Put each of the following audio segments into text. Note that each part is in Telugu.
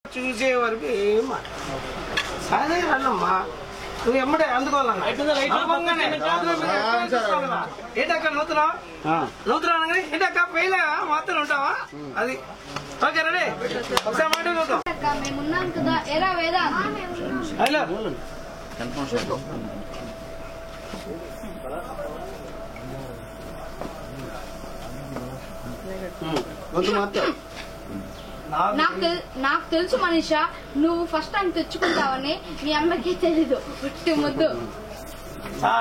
చూసే వరకు ఏం సాధన రానమ్మా నువ్వు ఎమ్మడే అందుకోవాలన్నా ఏంటక్క నవ్వుతున్నావు అనగానే ఏంటక్క పెయిన్ మాత్రం ఉంటావా అది ఓకే రెడీ ఒకసారి మాట చూద్దాం నాకు తెలుసు మనీషా నువ్వు ఫస్ట్ టైం తెచ్చుకుంటావని మీ అమ్మకి తెలీదు పుట్టి ముద్దు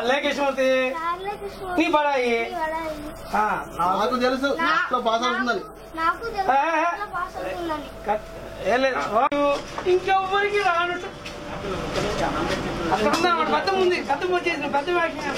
లేకేశ్వతి నీ పడాయి నాకు తెలుసు ఇంకెవరికి రానట్టు అక్కడ ఉన్న పెద్ద ఉంది పెద్ద వచ్చేసిన పెద్ద వ్యాఖ్య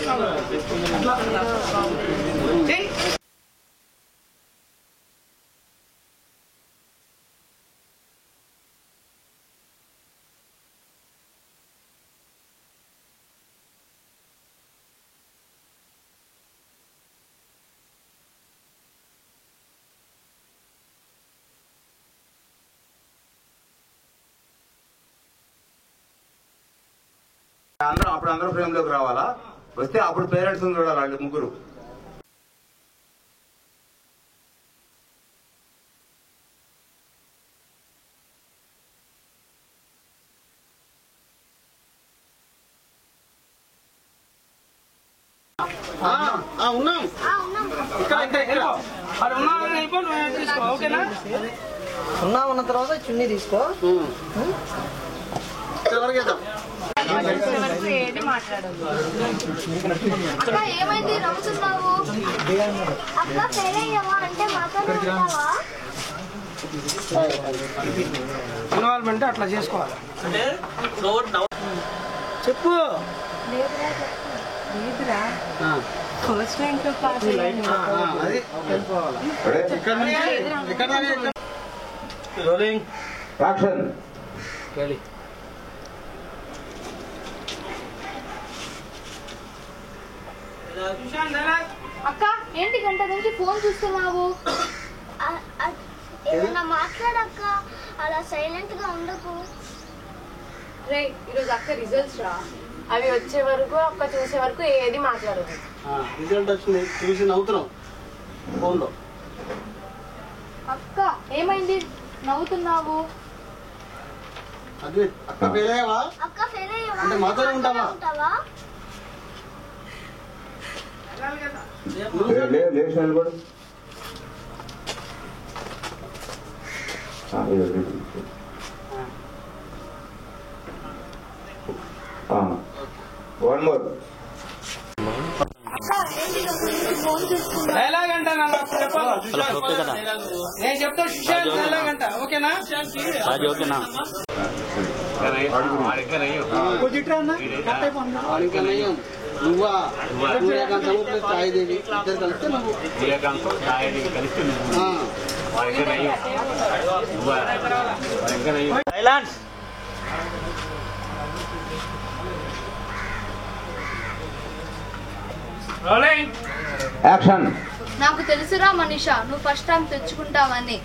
అప్పుడు అందరూ ఫ్రేమ్ లోకి రావాలా వస్తే అప్పుడు పేరెంట్స్ చూడాలి వాళ్ళు ముగ్గురు ఉన్నామన్న తర్వాత చున్నీ తీసుకో అక్క ఏమైంది నవ్వుతున్నావు అక్క ఫెయిల్ అయ్యావా అంటే మాట్లాడుతున్నావా ఇన్వాల్వ్మెంట్ అట్లా చేసుకోవాలి చెప్పు అక్క ఏంటి గంట నుంచి ఫోన్ చూస్తున్నావు ఏదైనా మాట్లాడక్క అలా సైలెంట్ గా ఉండకు రే ఈరోజు అక్క రిజల్ట్స్ రా అవి వచ్చే వరకు అక్క చూసే వరకు ఏది మాట్లాడదు రిజల్ట్ వచ్చింది చూసి నవ్వుతున్నాం ఫోన్ లో అక్క ఏమైంది నవ్వుతున్నావు అది అక్క ఫెయిల్ అయ్యావా అక్క ఫెయిల్ అయ్యావా అంటే మాతోనే ఉంటావా నిలబడు వన్ మోర్ డైలాగ్ అంట నేను చెప్తా సుశాంత్ డైలాగ్ అంట ఓకేనా నువ్వా సూర్యకాంత్ ఛాయదేవి ఇద్దరు కలిస్తే నువ్వు యాక్షన్. నాకు తెలుసురా మనీషా నువ్వు ఫస్ట్ టైం తెచ్చుకుంటావని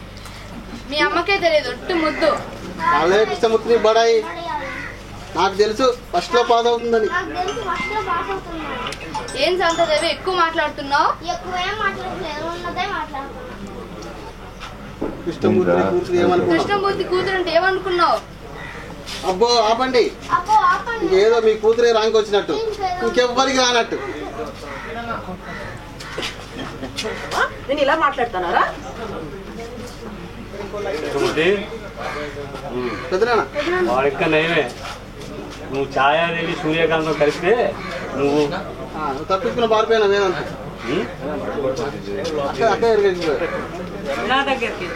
మీ అమ్మకే తెలియదు ఒట్టు ముద్దు వాళ్ళే కృష్ణమూర్తిని బడాయి నాకు తెలుసు ఫస్ట్ లో పాస్ అవుతుందని ఏం సంతదేవి ఎక్కువ మాట్లాడుతున్నావు కృష్ణమూర్తి కూతురు అంటే ఏమనుకున్నావు అబ్బో ఆపండి ఇంకేదో మీ కూతురే ర్యాంక్ వచ్చినట్టు ఇంకెవ్వరికి రానట్టు నేను ఇలా మాట్లాడుతున్నారా వాడిక్క నయమే నువ్వు ఛాయాదేవి సూర్యకాంతం కలిస్తే నువ్వు తప్పించుకున్న పారిపోయినా నేనంత అక్క నా దగ్గరికి